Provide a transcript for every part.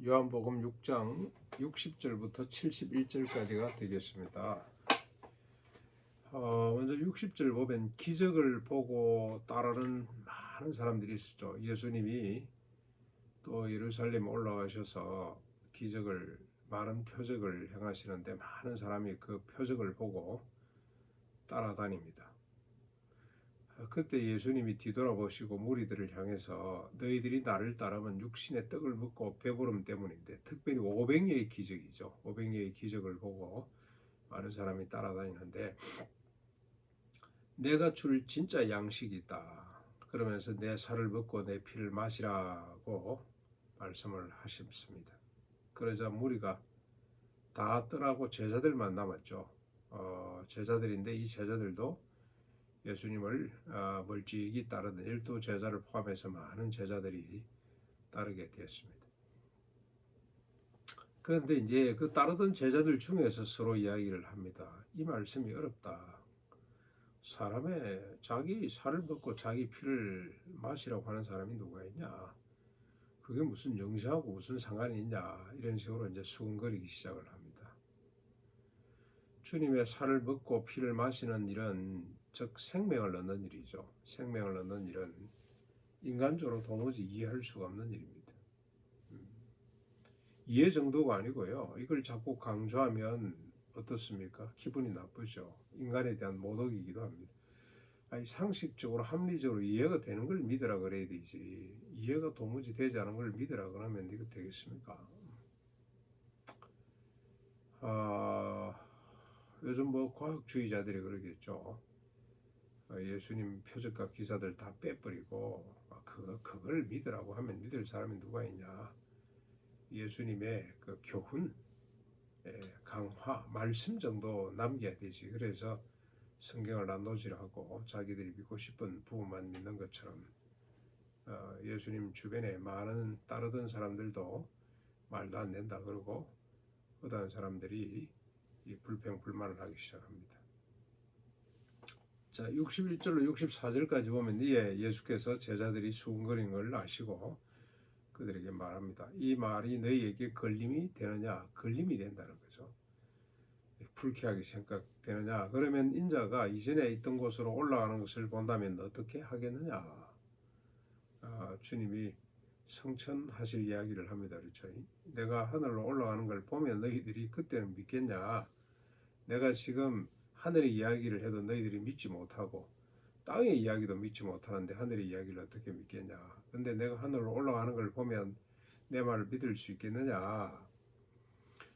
요한복음 6장 60절부터 71절까지가 되겠습니다. 먼저 60절 보면 기적을 보고 따르는 많은 사람들이 있었죠. 예수님이 또 예루살렘 올라가셔서 많은 표적을 행하시는데 많은 사람이 그 표적을 보고 따라다닙니다. 그때 예수님이 뒤돌아보시고 무리들을 향해서 너희들이 나를 따르면 육신의 떡을 먹고 배부름 때문인데, 특별히 500여의 기적이죠. 500여의 기적을 보고 많은 사람이 따라다니는데, 내가 줄 진짜 양식이 있다. 그러면서 내 살을 먹고 내 피를 마시라고 말씀을 하셨습니다. 그러자 무리가 다 떠나고 제자들만 남았죠. 제자들인데 이 제자들도 예수님을 멀찍이 따르는 12 제자를 포함해서 많은 제자들이 따르게 되었습니다. 그런데 이제 그 따르던 제자들 중에서 서로 이야기를 합니다. 이 말씀이 어렵다. 사람의 자기 살을 먹고 자기 피를 마시라고 하는 사람이 누가 있냐? 그게 무슨 영시하고 무슨 상관이 있냐? 이런 식으로 이제 수군거리기 시작을 합니다. 주님의 살을 먹고 피를 마시는 일은 즉 생명을 얻는 일이죠. 생명을 얻는 일은 인간적으로 도무지 이해할 수가 없는 일입니다. 이해 정도가 아니고요. 이걸 자꾸 강조하면 어떻습니까? 기분이 나쁘죠. 인간에 대한 모독이기도 합니다. 아니, 상식적으로 합리적으로 이해가 되는 걸 믿으라 그래야 되지. 이해가 도무지 되지 않은 걸 믿으라 그러면 이거 되겠습니까? 요즘 뭐 과학주의자들이 그러겠죠. 예수님 표적과 기사들 다 빼버리고 그걸 믿으라고 하면 믿을 사람이 누가 있냐. 예수님의 그 교훈, 강화, 말씀 정도 남겨야 되지. 그래서 성경을 난도질하고 자기들이 믿고 싶은 부분만 믿는 것처럼 예수님 주변에 많은 따르던 사람들도 말도 안 된다 그러고 어떤 사람들이 이 불평불만을 하기 시작합니다. 자, 61절로 64절까지 보면 예수께서 제자들이 수군거리는 걸 아시고 그들에게 말합니다. 이 말이 너희에게 걸림이 되느냐? 걸림이 된다는 거죠. 불쾌하게 생각되느냐? 그러면 인자가 이전에 있던 곳으로 올라가는 것을 본다면 어떻게 하겠느냐? 주님이 성천하실 이야기를 합니다. 그렇죠? 내가 하늘로 올라가는 걸 보면 너희들이 그때는 믿겠냐? 내가 지금 하늘의 이야기를 해도 너희들이 믿지 못하고 땅의 이야기도 믿지 못하는데 하늘의 이야기를 어떻게 믿겠냐? 근데 내가 하늘로 올라가는 걸 보면 내 말을 믿을 수 있겠느냐?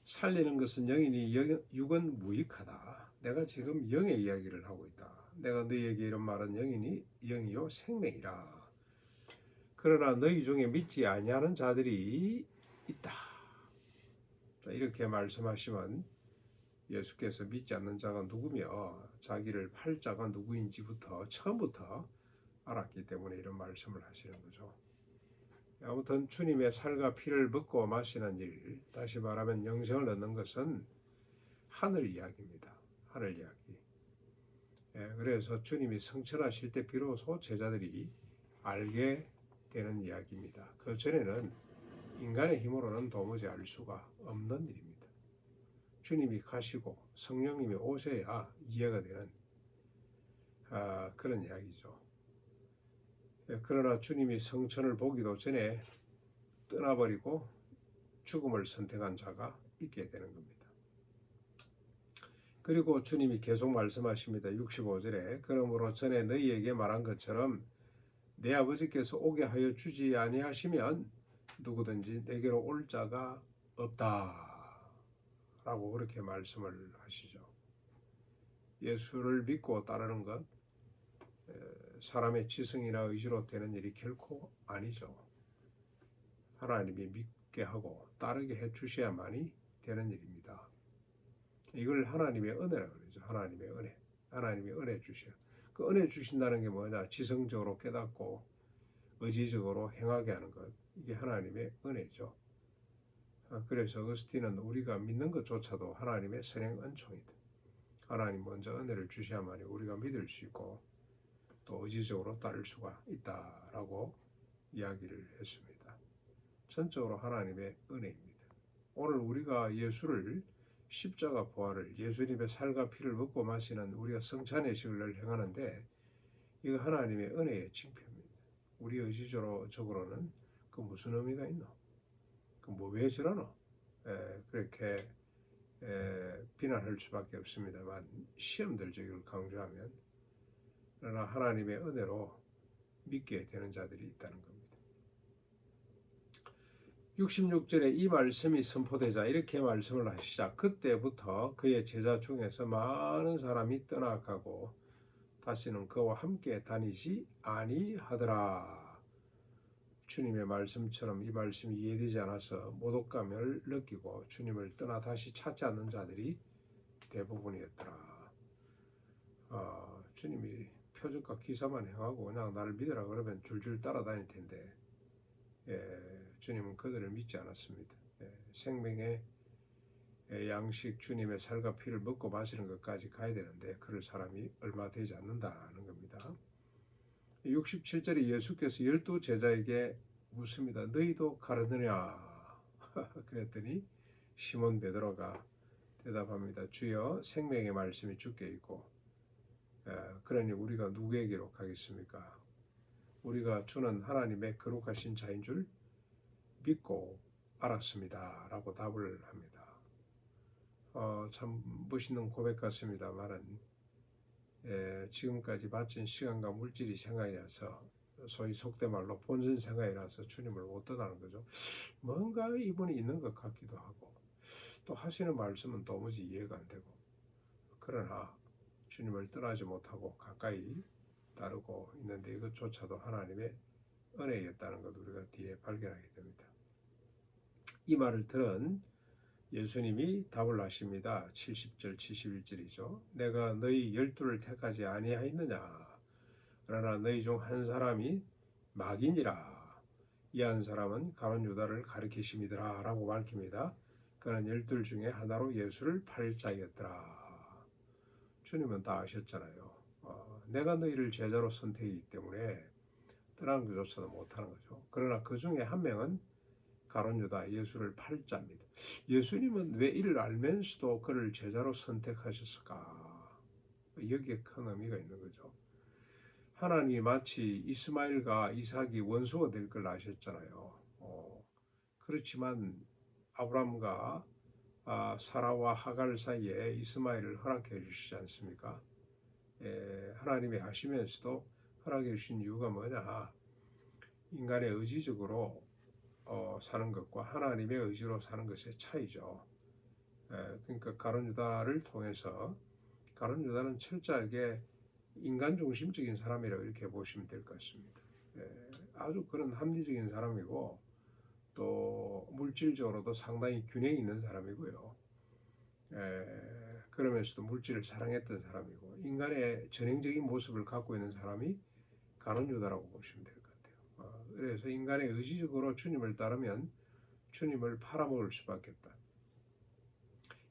살리는 것은 영이니 육은 무익하다. 내가 지금 영의 이야기를 하고 있다. 내가 너희에게 이런 말은 영이요 생명이라. 그러나 너희 중에 믿지 아니하는 자들이 있다. 이렇게 말씀하시면 예수께서 믿지 않는 자가 누구며 자기를 팔 자가 누구인지부터 처음부터 알았기 때문에 이런 말씀을 하시는 거죠. 아무튼 주님의 살과 피를 먹고 마시는 일, 다시 말하면 영생을 얻는 것은 하늘 이야기입니다. 하늘 이야기. 그래서 주님이 성천하실 때 비로소 제자들이 알게 되는 이야기입니다. 그 전에는 인간의 힘으로는 도무지 알 수가 없는 일입니다. 주님이 가시고 성령님이 오셔야 이해가 되는 그런 이야기죠. 그러나 주님이 성천을 보기도 전에 떠나버리고 죽음을 선택한 자가 있게 되는 겁니다. 그리고 주님이 계속 말씀하십니다. 65절에 그러므로 전에 너희에게 말한 것처럼 내 아버지께서 오게 하여 주지 아니하시면 누구든지 내게로 올 자가 없다. 라고 그렇게 말씀을 하시죠. 예수를 믿고 따르는 것, 사람의 지성이나 의지로 되는 일이 결코 아니죠. 하나님이 믿게 하고 따르게 해주셔야만이 되는 일입니다. 이걸 하나님의 은혜라고 그러죠. 하나님의 은혜. 하나님이 은혜 주셔. 그 은혜 주신다는 게 뭐냐? 지성적으로 깨닫고 의지적으로 행하게 하는 것. 이게 하나님의 은혜죠. 그래서 어거스틴은 우리가 믿는 것조차도 하나님의 선행 은총이다. 하나님 먼저 은혜를 주셔야만이 우리가 믿을 수 있고 또 의지적으로 따를 수가 있다라고 이야기를 했습니다. 전적으로 하나님의 은혜입니다. 오늘 우리가 예수를 십자가 부활을 예수님의 살과 피를 먹고 마시는 우리가 성찬의식을 행하는데 이거 하나님의 은혜의 징표입니다. 우리 의지적으로는 그 무슨 의미가 있노? 그 뭐 왜 저러노? 그렇게 비난할 수밖에 없습니다만 시험들적을 강조하면 그러나 하나님의 은혜로 믿게 되는 자들이 있다는 겁니다. 66절에 이 말씀이 선포되자 이렇게 말씀을 하시자 그때부터 그의 제자 중에서 많은 사람이 떠나가고 다시는 그와 함께 다니지 아니하더라. 주님의 말씀처럼 이 말씀이 이해되지 않아서 모독감을 느끼고 주님을 떠나 다시 찾지 않는 자들이 대부분이었더라. 주님이 표적과 기사만 행하고 그냥 나를 믿으라 그러면 줄줄 따라다닐 텐데 주님은 그들을 믿지 않았습니다. 생명의 양식 주님의 살과 피를 먹고 마시는 것까지 가야 되는데 그럴 사람이 얼마 되지 않는다는 겁니다. 67절에 예수께서 12 제자에게 묻습니다. 너희도 가르느냐? 그랬더니 시몬 베드로가 대답합니다. 주여 생명의 말씀이 주께 있고 그러니 우리가 누구에게로 가겠습니까? 우리가 주는 하나님의 거룩하신 자인 줄 믿고 알았습니다. 라고 답을 합니다. 참 멋있는 고백 같습니다만은 지금까지 바친 시간과 물질이 생각이 나서 소위 속된 말로 본전 생각이 나서 주님을 못 떠나는 거죠. 뭔가 이분이 있는 것 같기도 하고 또 하시는 말씀은 도무지 이해가 안 되고 그러나 주님을 떠나지 못하고 가까이 따르고 있는데 이것조차도 하나님의 은혜였다는 것 우리가 뒤에 발견하게 됩니다. 이 말을 들은 예수님이 답을 하십니다. 70절 71절이죠. 내가 너희 12를 택하지 아니하였느냐? 그러나 너희 중 한 사람이 마귀니라. 이 한 사람은 가룟 유다를 가리키심이더라 라고 밝힙니다. 그는 12 중에 하나로 예수를 팔 자였더라. 주님은 다 아셨잖아요. 내가 너희를 제자로 선택이기 때문에 떠나는 것조차도 못하는 거죠. 그러나 그 중에 한 명은 가룟 유다 예수를 팔 자입니다. 예수님은 왜 이를 알면서도 그를 제자로 선택하셨을까? 여기에 큰 의미가 있는 거죠. 하나님이 마치 이스마엘과 이삭이 원수가 될 걸 아셨잖아요. 그렇지만 아브람과 사라와 하갈 사이에 이스마엘을 허락해 주시지 않습니까? 하나님이 하시면서도 허락해 주신 이유가 뭐냐? 인간의 의지적으로 사는 것과 하나님의 의지로 사는 것의 차이죠. 그러니까 가룟 유다를 통해서 가룟 유다는 철저하게 인간 중심적인 사람이라고 이렇게 보시면 될 것 같습니다. 아주 그런 합리적인 사람이고 또 물질적으로도 상당히 균형 있는 사람이고요. 그러면서도 물질을 사랑했던 사람이고 인간의 전형적인 모습을 갖고 있는 사람이 가룟 유다라고 보시면 될 것 같아요. 그래서 인간의 의지적으로 주님을 따르면 주님을 팔아먹을 수밖에 없다.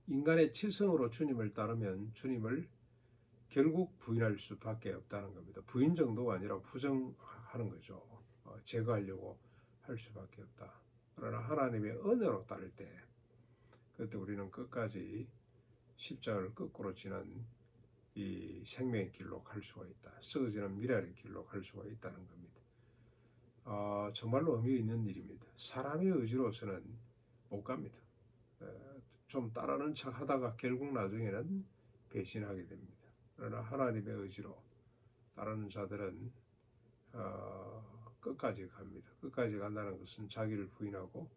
인간의 치성으로 주님을 따르면 주님을 결국 부인할 수밖에 없다는 겁니다. 부인 정도가 아니라 부정하는 거죠. 제거하려고 할 수밖에 없다. 그러나 하나님의 은혜로 따를 때 그때 우리는 끝까지 십자가를 거꾸로 지는 이 생명의 길로 갈 수가 있다. 썩어지는 미랄의 길로 갈 수가 있다는 겁니다. 정말로 의미 있는 일입니다. 사람의 의지로서는 못 갑니다. 좀 따르는 척 하다가 결국 나중에는 배신하게 됩니다. 그러나 하나님의 의지로 따르는 자들은 끝까지 갑니다. 끝까지 간다는 것은 자기를 부인하고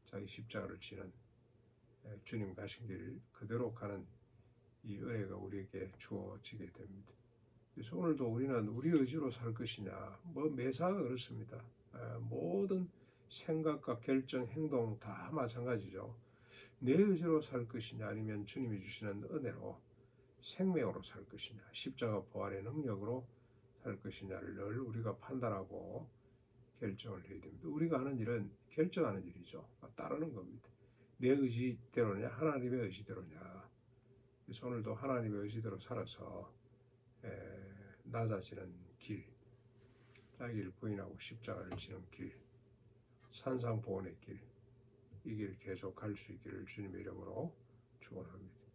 자기 십자가를 지는 주님 가신 길 그대로 가는 이 은혜가 우리에게 주어지게 됩니다. 그래서 오늘도 우리는 우리 의지로 살 것이냐 매사가 그렇습니다. 모든 생각과 결정, 행동 다 마찬가지죠. 내 의지로 살 것이냐 아니면 주님이 주시는 은혜로 생명으로 살 것이냐 십자가 부활의 능력으로 살 것이냐를 늘 우리가 판단하고 결정을 해야 됩니다. 우리가 하는 일은 결정하는 일이죠. 따르는 겁니다. 내 의지대로냐 하나님의 의지대로냐. 그래서 오늘도 하나님의 의지대로 살아서 낮아지는 길, 자기를 부인하고 십자가를 지는 길, 산상보훈의 길, 이 길 계속 갈 수 있기를 주님의 이름으로